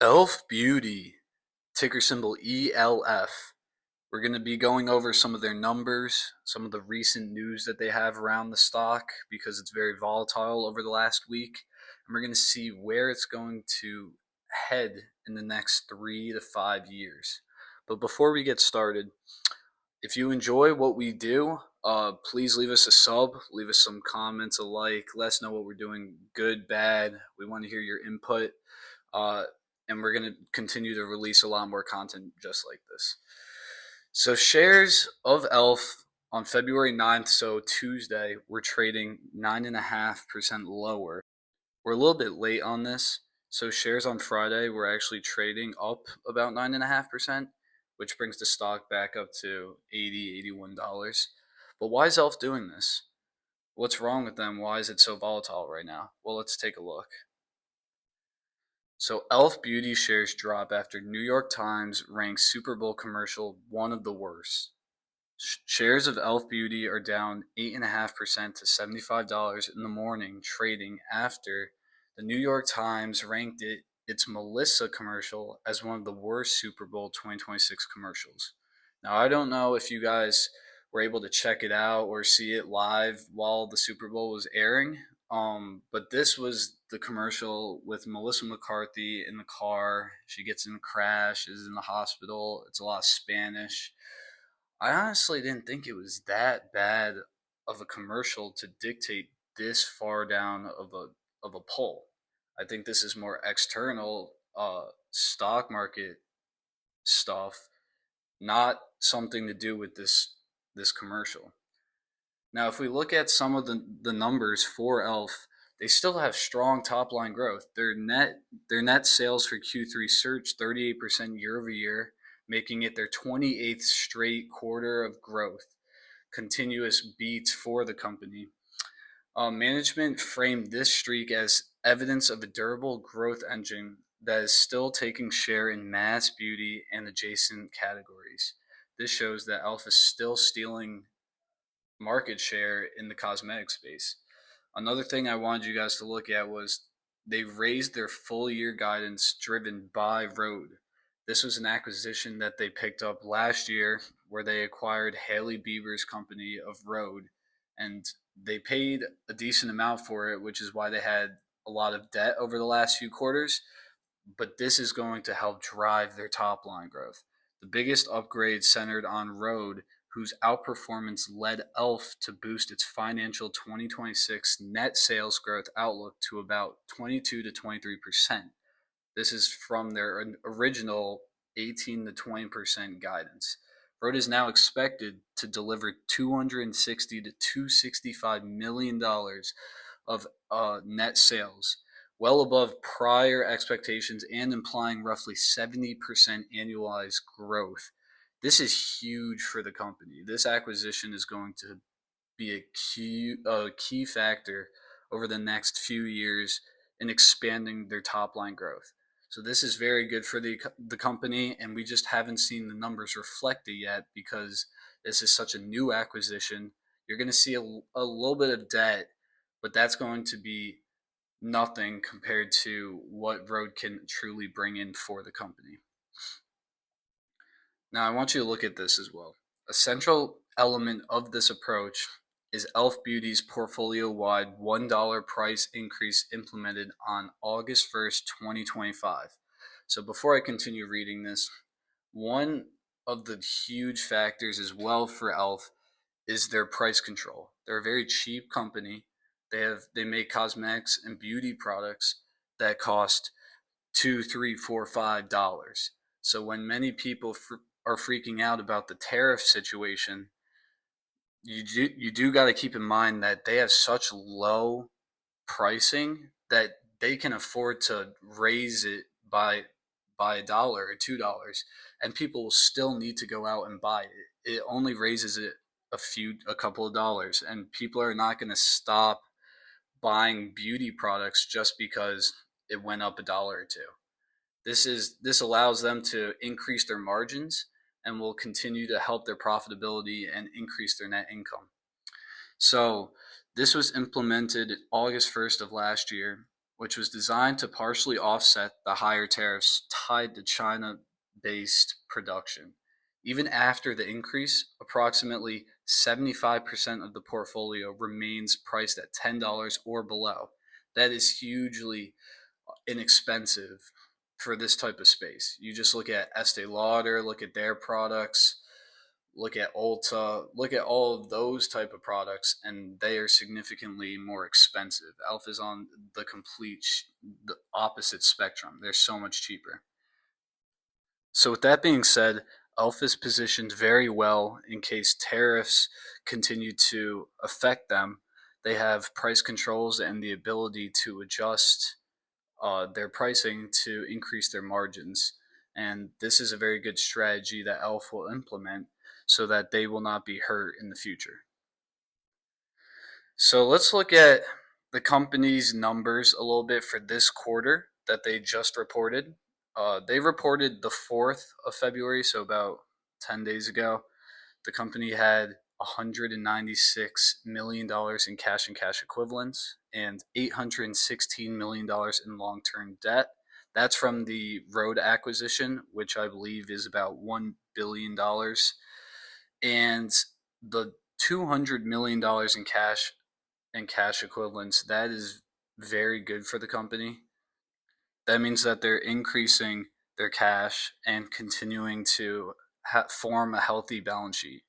e.l.f. Beauty, ticker symbol e.l.f. We're going to be going over some of their numbers, some of the recent news that they have around the stock because it's very volatile over the last week. And we're going to see where it's going to head in the next 3 to 5 years. But before we get started, if you enjoy what we do, please leave us a sub, leave us some comments, a like, let us know what we're doing good, bad. We want to hear your input. Uh, and we're going to continue to release a lot more content just like this. So shares of e.l.f. on February 9th, so Tuesday, we're trading 9.5% lower. We're a little bit late on this. So shares on Friday were actually trading up about 9.5%, which brings the stock back up to $80, $81. But why is e.l.f. doing this? What's wrong with them? Why is it so volatile right now? Well, let's take a look. So e.l.f. Beauty shares drop after New York Times ranks Super Bowl commercial one of the worst. Shares of e.l.f. Beauty are down 8.5% to $75 in the morning, trading after the New York Times ranked its Melissa commercial as one of the worst Super Bowl 2026 commercials. Now, I don't know if you guys were able to check it out or see it live while the Super Bowl was airing. But this was the commercial with Melissa McCarthy in the car. She gets in a crash, is in the hospital. It's a lot of Spanish. I honestly didn't think it was that bad of a commercial to dictate this far down of a poll. I think this is more external stock market stuff, not something to do with this commercial. Now, if we look at some of the numbers for e.l.f., they still have strong top line growth. Their net sales for Q3 surged 38% year over year, making it their 28th straight quarter of growth. Continuous beats for the company. Management framed this streak as evidence of a durable growth engine that is still taking share in mass beauty and adjacent categories. This shows that e.l.f. is still stealing market share in the cosmetic space. Another thing I wanted you guys to look at was they raised their full year guidance driven by Rhode. This was an acquisition that they picked up last year where they acquired Haley Bieber's company of Rhode, and they paid a decent amount for it, which is why they had a lot of debt over the last few quarters. But this is going to help drive their top line growth. The biggest upgrade centered on Rhode, whose outperformance led e.l.f. to boost its financial 2026 net sales growth outlook to about 22 to 23%. This is from their original 18 to 20% guidance. Rhode is now expected to deliver $260 to $265 million of net sales, well above prior expectations and implying roughly 70% annualized growth. This is huge for the company. This acquisition is going to be a key factor over the next few years in expanding their top line growth. So this is very good for the company, and we just haven't seen the numbers reflect it yet because this is such a new acquisition. You're going to see a little bit of debt, but that's going to be nothing compared to what Rhode can truly bring in for the company. Now, I want you to look at this as well. A central element of this approach is e.l.f. Beauty's portfolio-wide $1 price increase implemented on August 1st, 2025. So before I continue reading this, one of the huge factors as well for e.l.f. is their price control. They're a very cheap company. They make cosmetics and beauty products that cost $2, $3, $4, $5. So when many people are freaking out about the tariff situation, you do got to keep in mind that they have such low pricing that they can afford to raise it by $1 or $2, and people will still need to go out and buy it. It only raises it a couple of dollars, and people are not going to stop buying beauty products just because it went up $1 or $2. This allows them to increase their margins and will continue to help their profitability and increase their net income. So this was implemented August 1st of last year. which was designed to partially offset the higher tariffs tied to China based production. Even after the increase, approximately 75% of the portfolio remains priced at $10 or below. That is hugely inexpensive for this type of space. You just look at Estee Lauder, look at their products, look at Ulta, look at all of those type of products, and they are significantly more expensive. e.l.f. is on the opposite spectrum. They're so much cheaper. So with that being said, e.l.f. is positioned very well in case tariffs continue to affect them. They have price controls and the ability to adjust their pricing to increase their margins. And this is a very good strategy that e.l.f. will implement so that they will not be hurt in the future. So let's look at the company's numbers a little bit for this quarter that they just reported. They reported the 4th of February, so about 10 days ago. The company had $196 million in cash and cash equivalents and $816 million in long term debt. That's from the road acquisition, which I believe is about $1 billion. And the $200 million in cash and cash equivalents, that is very good for the company. That means that they're increasing their cash and continuing to form a healthy balance sheet.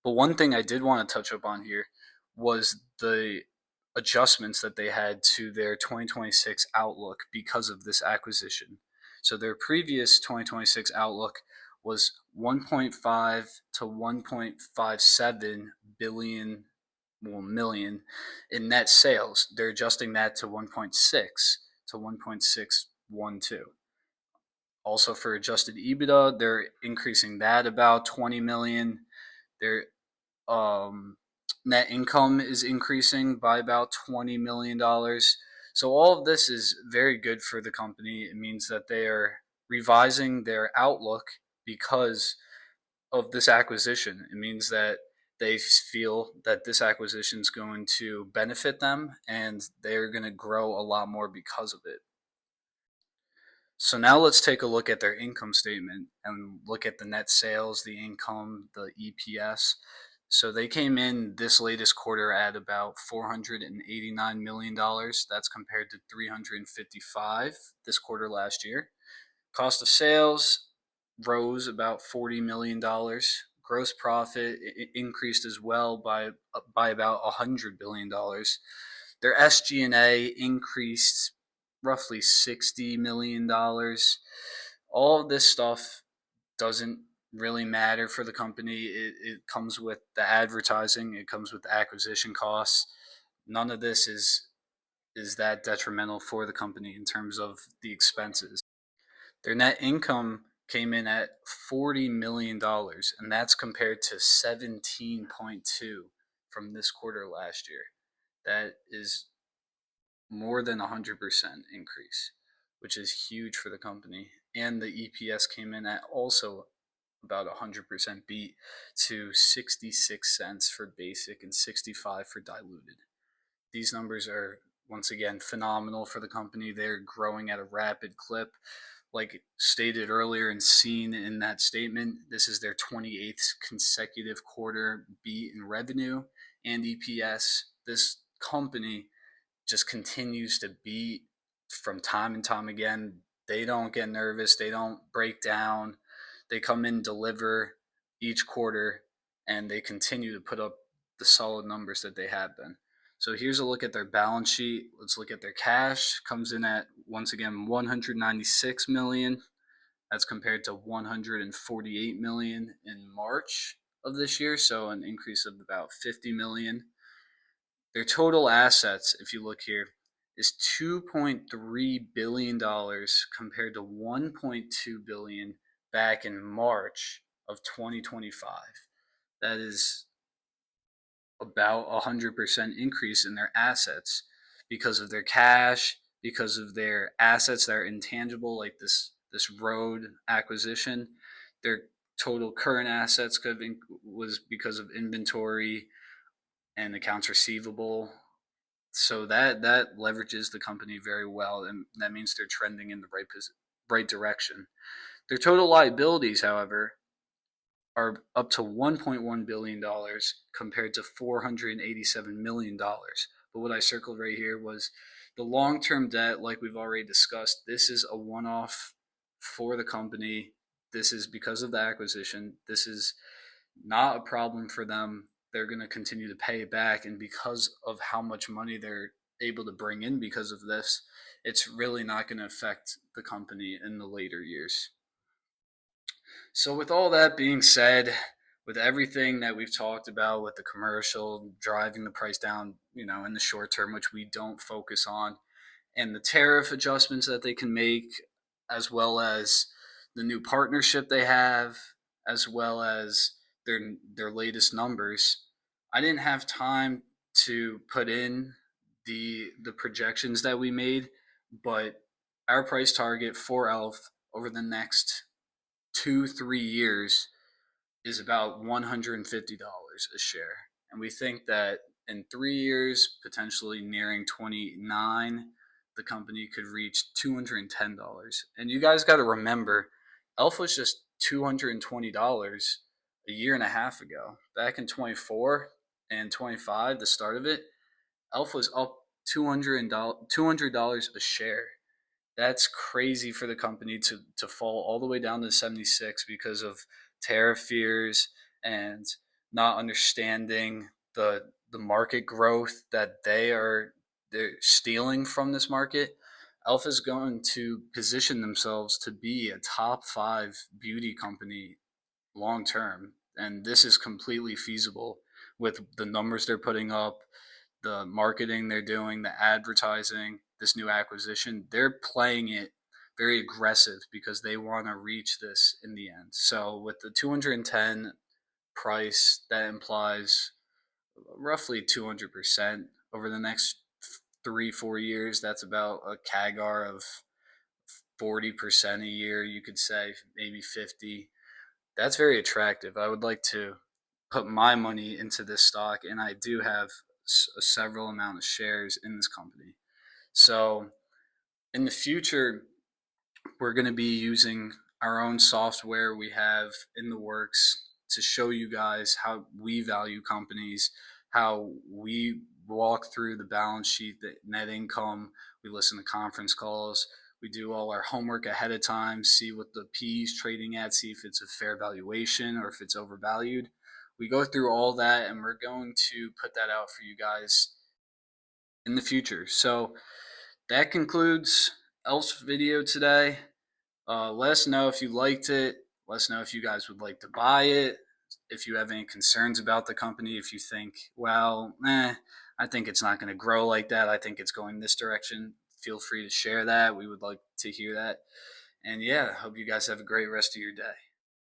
But one thing I did want to touch up on here was the adjustments that they had to their 2026 outlook because of this acquisition. So their previous 2026 outlook was 1.5 to 1.57 billion million in net sales. They're adjusting that to 1.6 to 1.612. Also for adjusted EBITDA, they're increasing that about 20 million. Their net income is increasing by about $20 million. So all of this is very good for the company. It means that they are revising their outlook because of this acquisition. It means that they feel that this acquisition is going to benefit them and they're going to grow a lot more because of it. So now let's take a look at their income statement and look at the net sales, the income, the EPS. So they came in this latest quarter at about $489 million. That's compared to 355 this quarter last year. Cost of sales rose about $40 million. Gross profit increased as well by about $100 billion. Their SG&A increased roughly $60 million. All of this stuff doesn't really matter for the company. It comes with the advertising, it comes with the acquisition costs. None of this is that detrimental for the company in terms of the expenses. Their net income came in at $40 million, and that's compared to 17.2 from this quarter last year. That is more than 100% increase, which is huge for the company. And the EPS came in at also about 100% beat to 66 cents for basic and 65 for diluted. These numbers are once again phenomenal for the company. They're growing at a rapid clip. Like stated earlier and seen in that statement, this is their 28th consecutive quarter beat in revenue and EPS. This company just continues to beat from time and time again. They don't get nervous, they don't break down. They come in, deliver each quarter, and they continue to put up the solid numbers that they have been. So here's a look at their balance sheet. Let's look at their cash. Comes in at once again 196 million. That's compared to 148 million in March of this year, so an increase of about 50 million. Their total assets, if you look here, is $2.3 billion compared to $1.2 billion back in March of 2025. That is about 100% increase in their assets because of their cash, because of their assets that are intangible, like this road acquisition. Their total current assets was because of inventory and accounts receivable. So that leverages the company very well, and that means they're trending in the right direction. Their total liabilities, however, are up to $1.1 billion compared to $487 million. But what I circled right here was the long term debt, like we've already discussed. This is a one off for the company. This is because of the acquisition. This is not a problem for them. They're going to continue to pay it back. And because of how much money they're able to bring in because of this, it's really not going to affect the company in the later years. So, with all that being said, with everything that we've talked about with the commercial driving the price down, in the short term, which we don't focus on, and the tariff adjustments that they can make, as well as the new partnership they have, as well as their latest numbers, I didn't have time to put in the projections that we made, but our price target for e.l.f. over the next 2-3 years is about $150 a share. And we think that in 3 years, potentially nearing 29, the company could reach $210. And you guys got to remember, e.l.f. was just $220 a year and a half ago. Back in 24 and 25, the start of it, e.l.f. was up $200 a share. That's crazy for the company to fall all the way down to 76 because of tariff fears and not understanding the market growth that they're stealing from this market. e.l.f. is going to position themselves to be a top 5 beauty company long term, and this is completely feasible with the numbers they're putting up, the marketing they're doing, the advertising, this new acquisition. They're playing it very aggressive because they want to reach this in the end. So with the 210 price, that implies roughly 200% over the next 3-4 years. That's about a CAGR of 40% a year, you could say, maybe 50. That's very attractive. I would like to put my money into this stock, and I do have a several amount of shares in this company. So in the future, we're going to be using our own software we have in the works to show you guys how we value companies, how we walk through the balance sheet, the net income. We listen to conference calls. We do all our homework ahead of time, see what the P is trading at, see if it's a fair valuation or if it's overvalued. We go through all that, and we're going to put that out for you guys in the future. So that concludes e.l.f.'s video today. Let us know if you liked it. Let us know if you guys would like to buy it. If you have any concerns about the company, if you think, well, I think it's not going to grow like that. I think it's going this direction. Feel free to share that. We would like to hear that. And yeah, hope you guys have a great rest of your day.